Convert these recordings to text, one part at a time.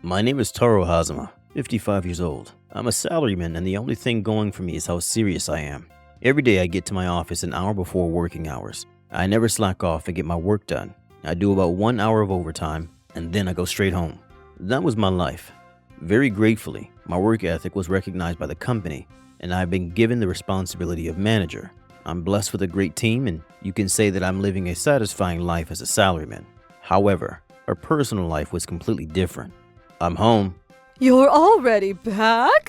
My name is Taro Hazama, 55 years old. I'm a salaryman and the only thing going for me is how serious I am. Every day I get to my office an hour before working hours. I never slack off and get my work done. I do about 1 hour of overtime and then I go straight home. That was my life. Very gratefully, my work ethic was recognized by the company and I've been given the responsibility of manager. I'm blessed with a great team and you can say that I'm living a satisfying life as a salaryman. However, our personal life was completely different. I'm home. You're already back?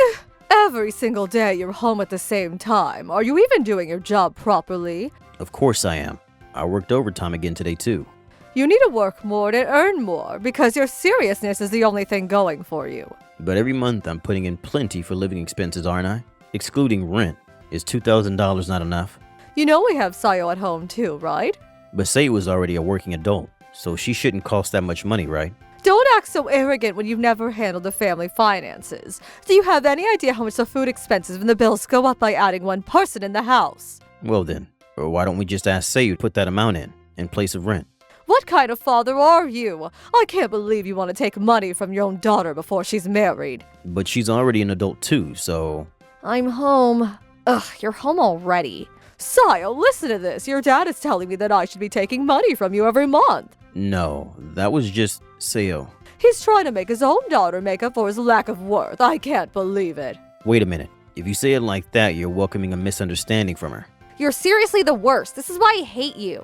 Every single day you're home at the same time. Are you even doing your job properly? Of course I am. I worked overtime again today too. You need to work more to earn more because your seriousness is the only thing going for you. But every month I'm putting in plenty for living expenses, aren't I? Excluding rent. Is $2,000 not enough? You know we have Sayo at home too, right? But Sayo was already a working adult, so she shouldn't cost that much money, right? Don't act so arrogant when you've never handled the family finances. Do you have any idea how much the food expenses when the bills go up by adding one person in the house? Well then, why don't we just ask Sayo to put that amount in place of rent? What kind of father are you? I can't believe you want to take money from your own daughter before she's married. But she's already an adult too, so... I'm home. Ugh, you're home already. Sayo, listen to this. Your dad is telling me that I should be taking money from you every month. No, that was just Sayo. He's trying to make his own daughter make up for his lack of worth. I can't believe it. Wait a minute. If you say it like that, you're welcoming a misunderstanding from her. You're seriously the worst. This is why I hate you.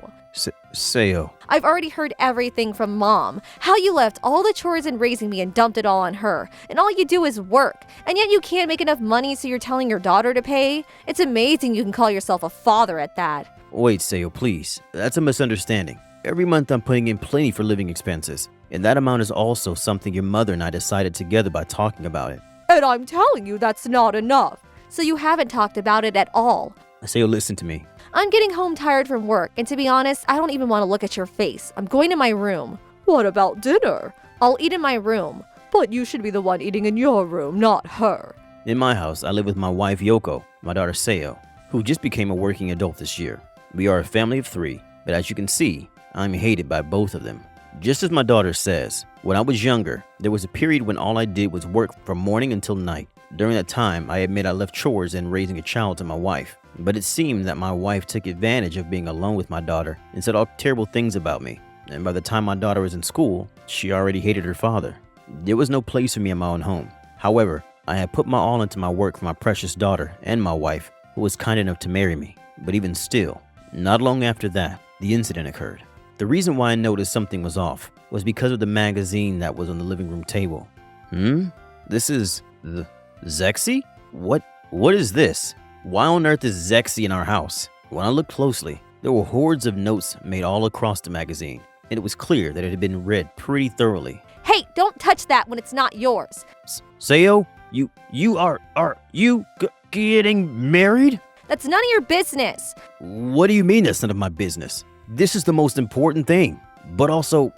Sayo. I've already heard everything from Mom. How you left all the chores in raising me and dumped it all on her. And all you do is work. And yet you can't make enough money so you're telling your daughter to pay? It's amazing you can call yourself a father at that. Wait, Sayo, please. That's a misunderstanding. Every month I'm putting in plenty for living expenses. And that amount is also something your mother and I decided together by talking about it. And I'm telling you that's not enough. So you haven't talked about it at all. Sayo, listen to me. I'm getting home tired from work, and to be honest, I don't even want to look at your face. I'm going to my room. What about dinner? I'll eat in my room. But you should be the one eating in your room, not her. In my house, I live with my wife Yoko, my daughter Sayo, who just became a working adult this year. We are a family of 3, but as you can see, I'm hated by both of them. Just as my daughter says, when I was younger, there was a period when all I did was work from morning until night. During that time, I admit I left chores and raising a child to my wife. But it seemed that my wife took advantage of being alone with my daughter and said all terrible things about me. And by the time my daughter was in school, she already hated her father. There was no place for me in my own home. However, I had put my all into my work for my precious daughter and my wife, who was kind enough to marry me. But even still, not long after that, the incident occurred. The reason why I noticed something was off was because of the magazine that was on the living room table. This is the Zexy? What is this? Why on earth is Zexy in our house? When I looked closely, there were hordes of notes made all across the magazine, and it was clear that it had been read pretty thoroughly. Hey, don't touch that when it's not yours. Sayo, are you getting married? That's none of your business. What do you mean that's none of my business? This is the most important thing. But also,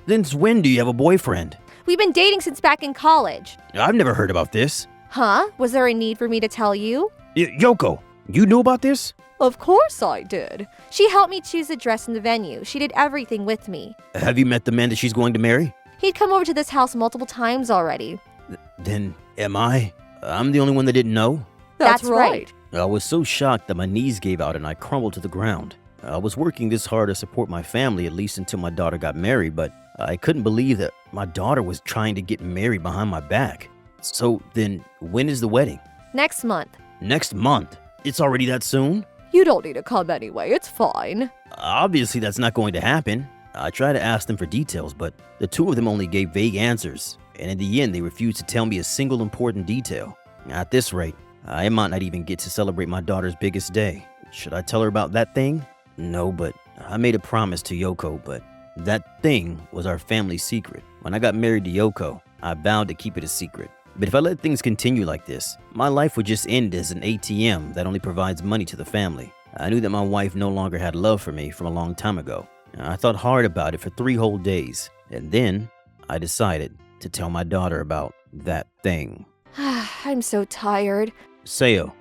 since when do you have a boyfriend? We've been dating since back in college. I've never heard about this. Huh? Was there a need for me to tell you? Yoko, you knew about this? Of course I did. She helped me choose the dress and the venue. She did everything with me. Have you met the man that she's going to marry? He'd come over to this house multiple times already. Then am I'm the only one that didn't know? That's right. I was so shocked that my knees gave out and I crumbled to the ground. I was working this hard to support my family at least until my daughter got married, but I couldn't believe that my daughter was trying to get married behind my back. So then, when is the wedding? Next month. Next month? It's already that soon? You don't need to come anyway, it's fine. Obviously that's not going to happen. I tried to ask them for details, but the 2 of them only gave vague answers, and in the end they refused to tell me a single important detail. At this rate, I might not even get to celebrate my daughter's biggest day. Should I tell her about that thing? No, but I made a promise to Yoko, but that thing was our family secret. When I got married to Yoko, I vowed to keep it a secret. But if I let things continue like this, my life would just end as an ATM that only provides money to the family. I knew that my wife no longer had love for me from a long time ago. I thought hard about it for 3 whole days, and then I decided to tell my daughter about that thing. I'm so tired. Sayo.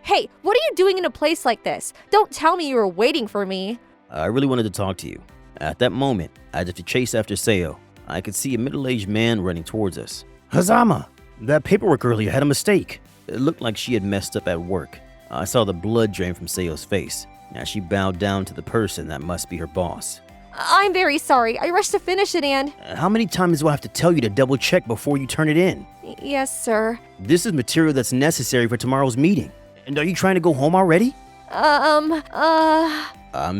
Hey, what are you doing in a place like this? Don't tell me you were waiting for me. I really wanted to talk to you. At that moment, as if to chase after Sayo, I could see a middle-aged man running towards us. Hazama! That paperwork earlier had a mistake. It looked like she had messed up at work. I saw the blood drain from Seo's face. Now she bowed down to the person that must be her boss. I'm very sorry. I rushed to finish it and... How many times do I have to tell you to double check before you turn it in? Yes, sir. This is material that's necessary for tomorrow's meeting. And are you trying to go home already? I'm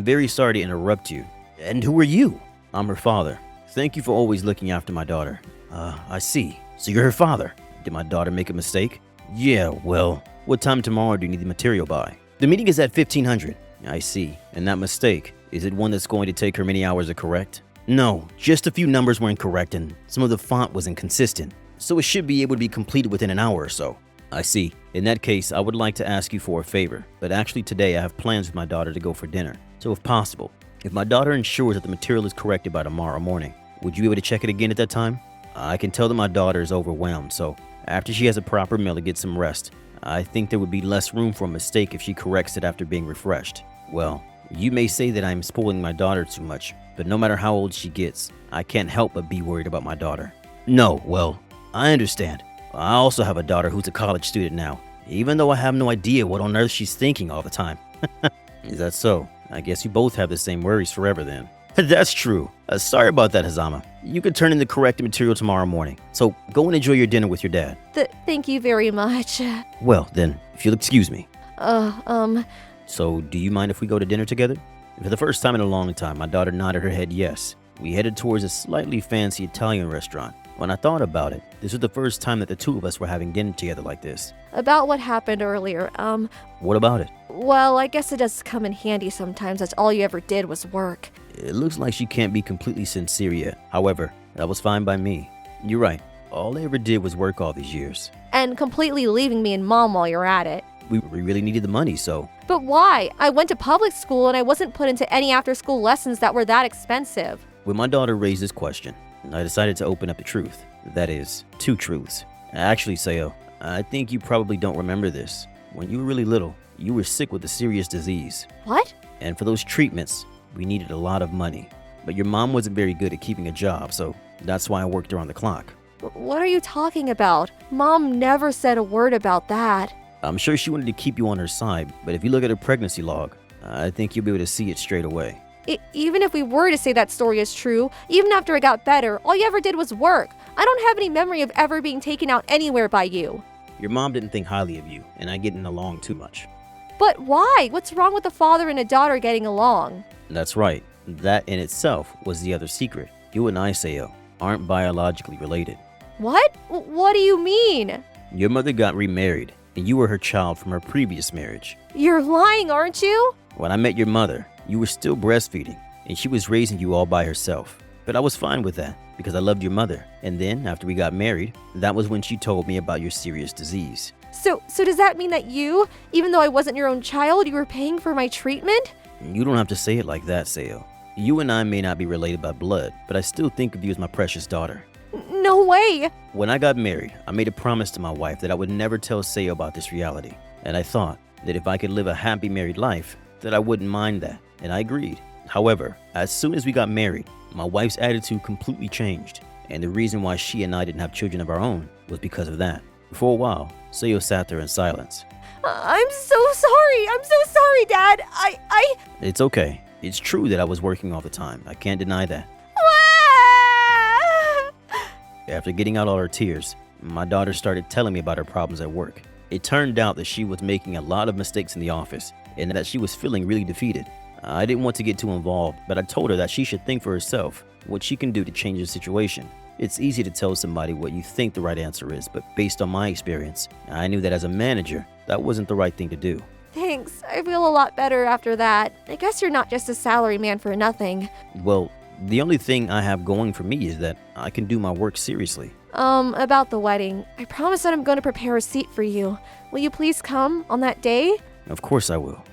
very sorry to interrupt you. And who are you? I'm her father. Thank you for always looking after my daughter. I see. So you're her father. Did my daughter make a mistake? Yeah, well, what time tomorrow do you need the material by? The meeting is at 1500. I see. And that mistake, is it one that's going to take her many hours to correct? No, just a few numbers were incorrect and some of the font was inconsistent. So it should be able to be completed within an hour or so. I see. In that case, I would like to ask you for a favor. But actually today I have plans with my daughter to go for dinner. So if possible, if my daughter ensures that the material is corrected by tomorrow morning, would you be able to check it again at that time? I can tell that my daughter is overwhelmed, so after she has a proper meal to get some rest, I think there would be less room for a mistake if she corrects it after being refreshed. Well, you may say that I'm spoiling my daughter too much, but no matter how old she gets, I can't help but be worried about my daughter. No, well, I understand. I also have a daughter who's a college student now, even though I have no idea what on earth she's thinking all the time. Is that so? I guess you both have the same worries forever then. That's true. Sorry about that, Hazama. You can turn in the corrected material tomorrow morning. So go and enjoy your dinner with your dad. Thank you very much. Well, then, if you'll excuse me. So, do you mind if we go to dinner together? For the first time in a long time, my daughter nodded her head yes. We headed towards a slightly fancy Italian restaurant. When I thought about it, this was the first time that the two of us were having dinner together like this. About what happened earlier, What about it? well, I guess it does come in handy sometimes as all you ever did was work. It looks like she can't be completely sincere yet. However, that was fine by me. You're right. All I ever did was work all these years. And completely leaving me and mom while you're at it. We really needed the money, so... But why? I went to public school and I wasn't put into any after-school lessons that were that expensive. When my daughter raised this question, I decided to open up the truth. That is, two truths. Actually, Seo, I think you probably don't remember this. When you were really little, you were sick with a serious disease. What? And for those treatments, we needed a lot of money. But your mom wasn't very good at keeping a job, so that's why I worked around the clock. What are you talking about? Mom never said a word about that. I'm sure she wanted to keep you on her side, but if you look at her pregnancy log, I think you'll be able to see it straight away. Even if we were to say that story is true, even after it got better, all you ever did was work. I don't have any memory of ever being taken out anywhere by you. Your mom didn't think highly of you, and I getting along too much. But why? What's wrong with a father and a daughter getting along? That's right. That in itself was the other secret. You and I, Seo, aren't biologically related. What? What do you mean? Your mother got remarried, and you were her child from her previous marriage. You're lying, aren't you? When I met your mother, you were still breastfeeding, and she was raising you all by herself. But I was fine with that, because I loved your mother. And then, after we got married, that was when she told me about your serious disease. So does that mean that you, even though I wasn't your own child, you were paying for my treatment? You don't have to say it like that, Seo. You and I may not be related by blood, but I still think of you as my precious daughter. No way! When I got married, I made a promise to my wife that I would never tell Seo about this reality. And I thought that if I could live a happy married life, that I wouldn't mind that. And I agreed. However, as soon as we got married, my wife's attitude completely changed. And the reason why she and I didn't have children of our own was because of that. For a while, Seo sat there in silence. I'm so sorry. I'm so sorry, Dad. It's okay. It's true that I was working all the time. I can't deny that. After getting out all her tears, my daughter started telling me about her problems at work. It turned out that she was making a lot of mistakes in the office and that she was feeling really defeated. I didn't want to get too involved, but I told her that she should think for herself what she can do to change the situation. It's easy to tell somebody what you think the right answer is, but based on my experience, I knew that as a manager, that wasn't the right thing to do. Thanks. I feel a lot better after that. I guess you're not just a salary man for nothing. Well, the only thing I have going for me is that I can do my work seriously. About the wedding. I promise that I'm going to prepare a seat for you. Will you please come on that day? Of course I will.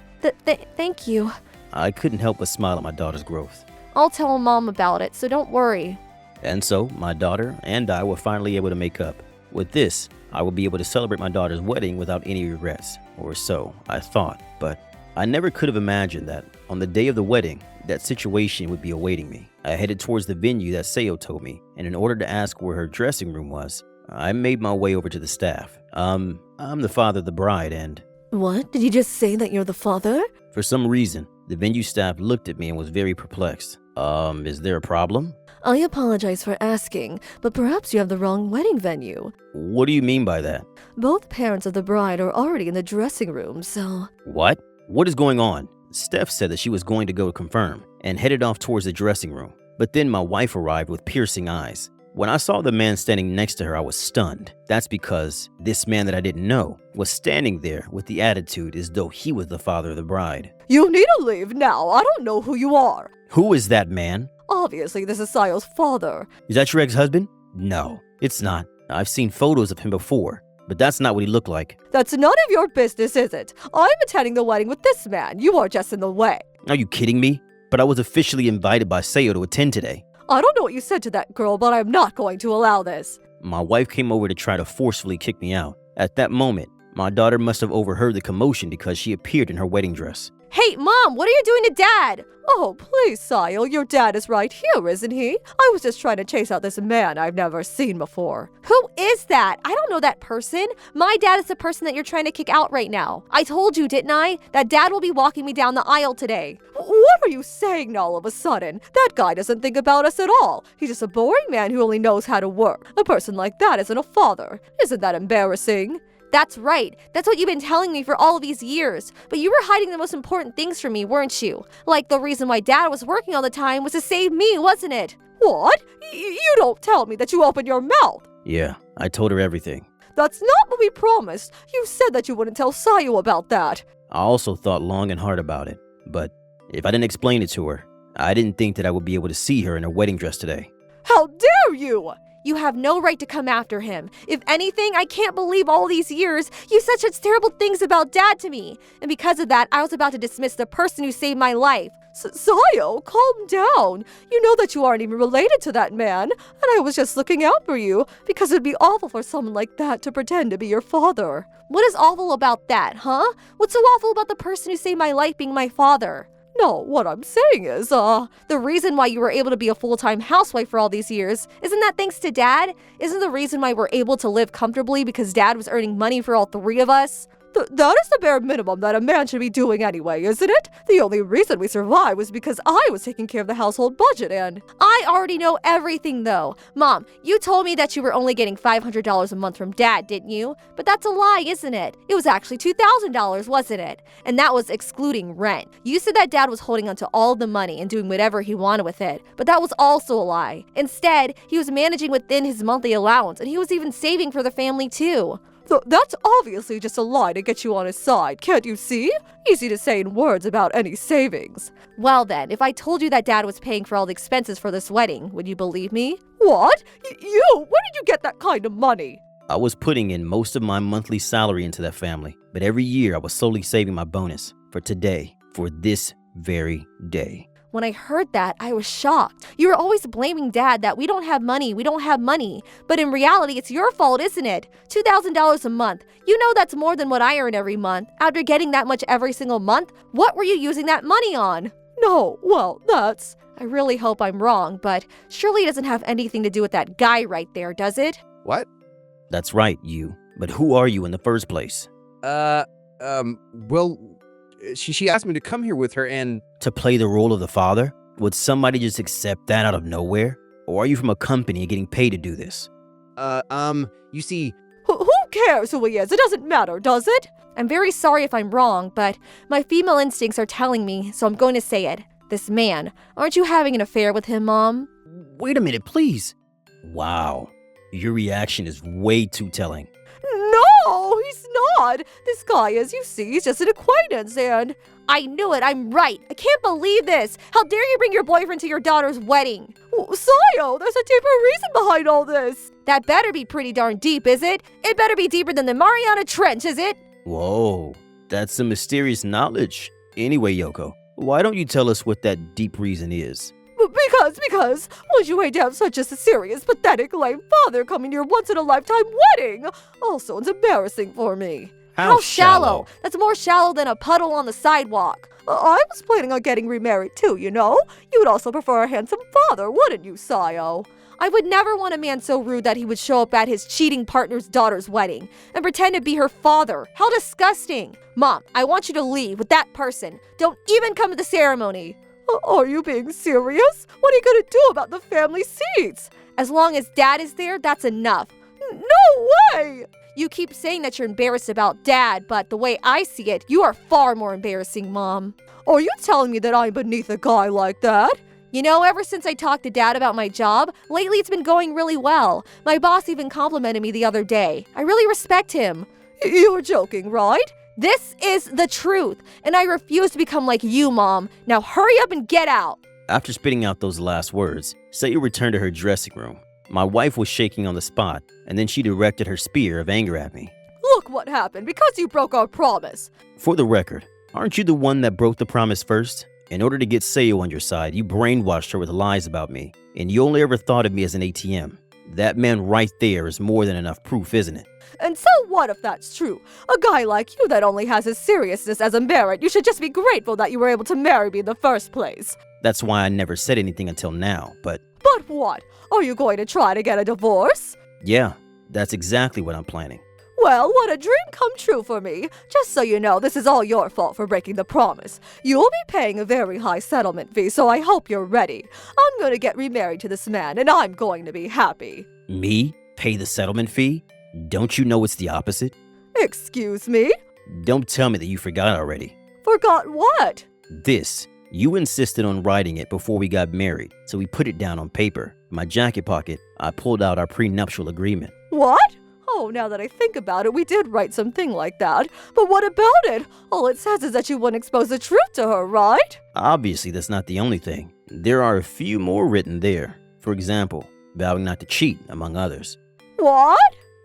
Thank you. I couldn't help but smile at my daughter's growth. I'll tell Mom about it, so don't worry. And so, my daughter and I were finally able to make up. With this, I would be able to celebrate my daughter's wedding without any regrets, or so I thought. But I never could have imagined that On the day of the wedding, that situation would be awaiting me. I headed towards the venue that Sayo told me, and in order to ask where her dressing room was, I made my way over to the staff. I'm the father of the bride, and What? Did you just say that you're the father? for some reason, the venue staff looked at me and was very perplexed. Is there a problem? I apologize for asking, but perhaps you have the wrong wedding venue. What do you mean by that? Both parents of the bride are already in the dressing room, so... What? What is going on? Steph said that she was going to go confirm and headed off towards the dressing room. But then my wife arrived with piercing eyes. When I saw the man standing next to her, I was stunned. That's because this man that I didn't know was standing there with the attitude as though he was the father of the bride. You need to leave now. I don't know who you are. Who is that man? Obviously, this is Sayo's father. Is that your ex-husband? No, it's not. I've seen photos of him before, but that's not what he looked like. That's none of your business, is it? I'm attending the wedding with this man. You are just in the way. Are you kidding me? But I was officially invited by Sayo to attend today. I don't know what you said to that girl, but I'm not going to allow this. My wife came over to try to forcefully kick me out. At that moment, my daughter must have overheard the commotion because she appeared in her wedding dress. Hey, Mom, what are you doing to Dad? Oh, please, Sayo, your dad is right here, isn't he? I was just trying to chase out this man I've never seen before. Who is that? I don't know that person. My dad is the person that you're trying to kick out right now. I told you, didn't I, that Dad will be walking me down the aisle today. What are you saying all of a sudden? That guy doesn't think about us at all. He's just a boring man who only knows how to work. A person like that isn't a father. Isn't that embarrassing? That's right. That's what you've been telling me for all of these years. But you were hiding the most important things from me, weren't you? Like the reason why Dad was working all the time was to save me, wasn't it? What? You don't tell me that you opened your mouth. Yeah, I told her everything. That's not what we promised. You said that you wouldn't tell Sayo about that. I also thought long and hard about it, but if I didn't explain it to her, I didn't think that I would be able to see her in her wedding dress today. How dare you! You have no right to come after him. If anything, I can't believe all these years you said such terrible things about Dad to me. And because of that, I was about to dismiss the person who saved my life. Sayo, calm down. You know that you aren't even related to that man. And I was just looking out for you because it'd be awful for someone like that to pretend to be your father. What is awful about that, huh? What's so awful about the person who saved my life being my father? No, what I'm saying is, the reason why you were able to be a full-time housewife for all these years, isn't that thanks to Dad? Isn't the reason why we're able to live comfortably because Dad was earning money for all three of us? That is the bare minimum that a man should be doing anyway, isn't it? The only reason we survived was because I was taking care of the household budget and... I already know everything though. Mom, you told me that you were only getting $500 a month from Dad, didn't you? But that's a lie, isn't it? It was actually $2,000, wasn't it? And that was excluding rent. You said that Dad was holding onto all the money and doing whatever he wanted with it, but that was also a lie. Instead, he was managing within his monthly allowance and he was even saving for the family too. That's obviously just a lie to get you on his side, can't you see? Easy to say in words about any savings. Well then, if I told you that Dad was paying for all the expenses for this wedding, would you believe me? What? You? Where did you get that kind of money? I was putting in most of my monthly salary into that family, but every year I was slowly saving my bonus for today, for this very day. When I heard that, I was shocked. You were always blaming Dad that we don't have money. But in reality, it's your fault, isn't it? $2,000 a month. You know that's more than what I earn every month. After getting that much every single month, what were you using that money on? No, well, that's... I really hope I'm wrong, but surely it doesn't have anything to do with that guy right there, does it? What? That's right, you. But who are you in the first place? Well, she asked me to come here with her and... To play the role of the father? Would somebody just accept that out of nowhere? Or are you from a company and getting paid to do this? You see... Who cares who he is? It doesn't matter, does it? I'm very sorry if I'm wrong, but my female instincts are telling me, so I'm going to say it. This man, aren't you having an affair with him, Mom? Wait a minute, please. Wow. Your reaction is way too telling. No, he's not. This guy, as you see, he's just an acquaintance and... I knew it, I'm right. I can't believe this. How dare you bring your boyfriend to your daughter's wedding? Sayo, there's a deeper reason behind all this. That better be pretty darn deep, is it? It better be deeper than the Mariana Trench, is it? Whoa, that's some mysterious knowledge. Anyway, Yoko, why don't you tell us what that deep reason is? Because, would you hate to have such a serious, pathetic, lame father coming to your once-in-a-lifetime wedding? Also, it's embarrassing for me. How shallow? That's more shallow than a puddle on the sidewalk. I was planning on getting remarried too, you know. You would also prefer a handsome father, wouldn't you, Sayo? I would never want a man so rude that he would show up at his cheating partner's daughter's wedding and pretend to be her father. How disgusting. Mom, I want you to leave with that person. Don't even come to the ceremony. Are you being serious? What are you going to do about the family seats? As long as Dad is there, that's enough. No way! You keep saying that you're embarrassed about Dad, but the way I see it, you are far more embarrassing, Mom. Are you telling me that I'm beneath a guy like that? You know, ever since I talked to Dad about my job, lately it's been going really well. My boss even complimented me the other day. I really respect him. You're joking, right? This is the truth, and I refuse to become like you, Mom. Now hurry up and get out. After spitting out those last words, Sayo returned to her dressing room. My wife was shaking on the spot, and then she directed her spear of anger at me. Look what happened because you broke our promise. For the record, aren't you the one that broke the promise first? In order to get Sayo on your side, you brainwashed her with lies about me, and you only ever thought of me as an ATM. That man right there is more than enough proof, isn't it? And so what if that's true? A guy like you that only has his seriousness as a merit, you should just be grateful that you were able to marry me in the first place. That's why I never said anything until now, but... But what? Are you going to try to get a divorce? Yeah, that's exactly what I'm planning. Well, what a dream come true for me. Just so you know, this is all your fault for breaking the promise. You'll be paying a very high settlement fee, so I hope you're ready. I'm going to get remarried to this man, and I'm going to be happy. Me? Pay the settlement fee? Don't you know it's the opposite? Excuse me? Don't tell me that you forgot already. Forgot what? This. You insisted on writing it before we got married, so we put it down on paper. In my jacket pocket, I pulled out our prenuptial agreement. What? Oh, now that I think about it, we did write something like that. But what about it? All it says is that you wouldn't expose the truth to her, right? Obviously, that's not the only thing. There are a few more written there. For example, vowing not to cheat, among others. What?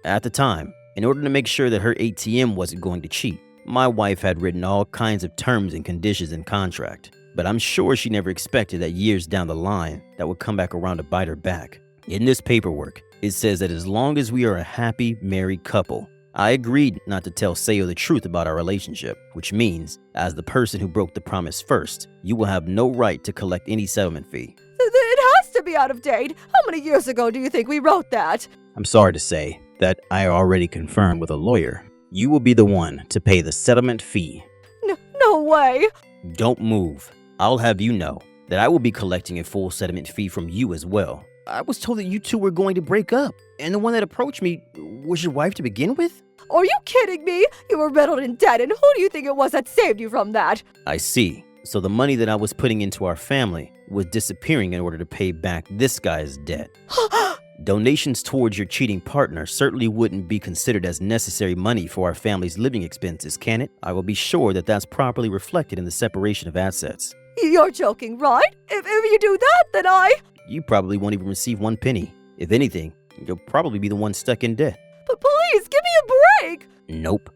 At the time, in order to make sure that her ATM wasn't going to cheat, my wife had written all kinds of terms and conditions in contract. But I'm sure she never expected that years down the line, that would come back around to bite her back. In this paperwork, it says that as long as we are a happy married couple, I agreed not to tell Sayo the truth about our relationship, which means, as the person who broke the promise first, you will have no right to collect any settlement fee. It has to be out of date. How many years ago do you think we wrote that? I'm sorry to say that I already confirmed with a lawyer. You will be the one to pay the settlement fee. No way. Don't move. I'll have you know that I will be collecting a full settlement fee from you as well. I was told that you two were going to break up, and the one that approached me was your wife to begin with? Are you kidding me? You were riddled in debt, and who do you think it was that saved you from that? I see. So the money that I was putting into our family was disappearing in order to pay back this guy's debt. Donations towards your cheating partner certainly wouldn't be considered as necessary money for our family's living expenses, can it? I will be sure that that's properly reflected in the separation of assets. You're joking, right? If you do that, then You probably won't even receive one penny. If anything, you'll probably be the one stuck in debt. But please, give me a break! Nope.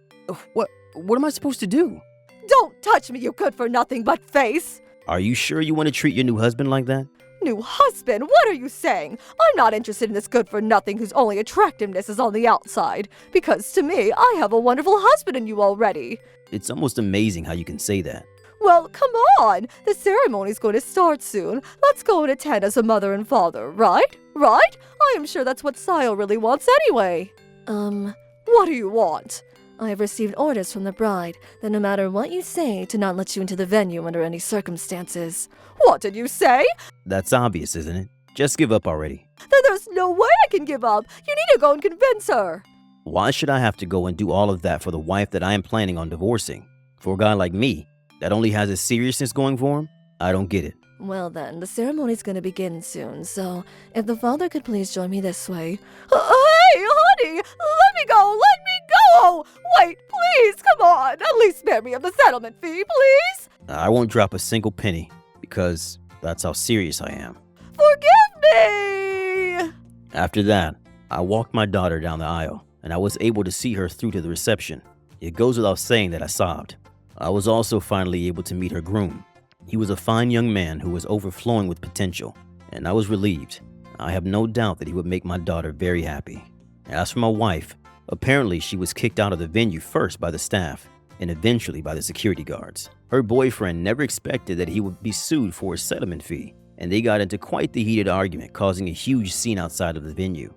What am I supposed to do? Don't touch me, you good-for-nothing-but face! Are you sure you want to treat your new husband like that? New husband? What are you saying? I'm not interested in this good-for-nothing whose only attractiveness is on the outside. Because to me, I have a wonderful husband in you already. It's almost amazing how you can say that. Well, come on! The ceremony's going to start soon. Let's go and attend as a mother and father, right? Right? I am sure that's what Sayo really wants anyway. What do you want? I have received orders from the bride that no matter what you say, to not let you into the venue under any circumstances. What did you say? That's obvious, isn't it? Just give up already. Then there's no way I can give up. You need to go and convince her. Why should I have to go and do all of that for the wife that I am planning on divorcing? For a guy like me, that only has his seriousness going for him? I don't get it. Well then, the ceremony's gonna begin soon, so if the father could please join me this way. Hey, honey! Let me go! Let me go! Wait, please, come on! At least spare me of the settlement fee, please! I won't drop a single penny, because that's how serious I am. Forgive me! After that, I walked my daughter down the aisle, and I was able to see her through to the reception. It goes without saying that I sobbed. I was also finally able to meet her groom. He was a fine young man who was overflowing with potential, and I was relieved. I have no doubt that he would make my daughter very happy. As for my wife, Apparently, she was kicked out of the venue first by the staff and eventually by the security guards. Her boyfriend never expected that he would be sued for a settlement fee, and they got into quite the heated argument, causing a huge scene outside of the venue.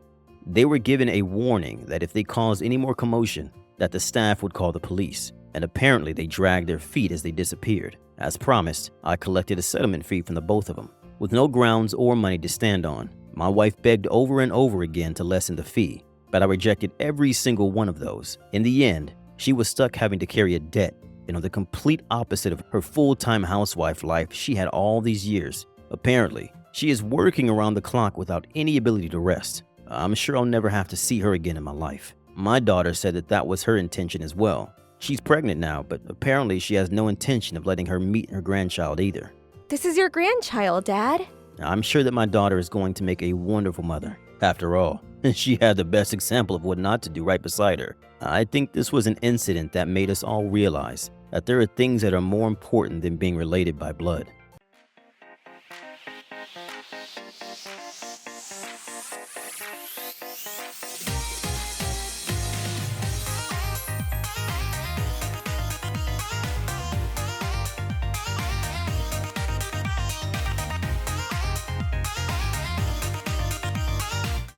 They were given a warning that if they caused any more commotion, that the staff would call the police, and apparently they dragged their feet as they disappeared. As promised, I collected a settlement fee from the both of them. With no grounds or money to stand on, my wife begged over and over again to lessen the fee, but I rejected every single one of those. In the end, she was stuck having to carry a debt, and on the complete opposite of her full-time housewife life she had all these years. Apparently, she is working around the clock without any ability to rest. I'm sure I'll never have to see her again in my life. My daughter said that that was her intention as well. She's pregnant now, but apparently she has no intention of letting her meet her grandchild either. This is your grandchild, Dad. I'm sure that my daughter is going to make a wonderful mother. After all, she had the best example of what not to do right beside her. I think this was an incident that made us all realize that there are things that are more important than being related by blood.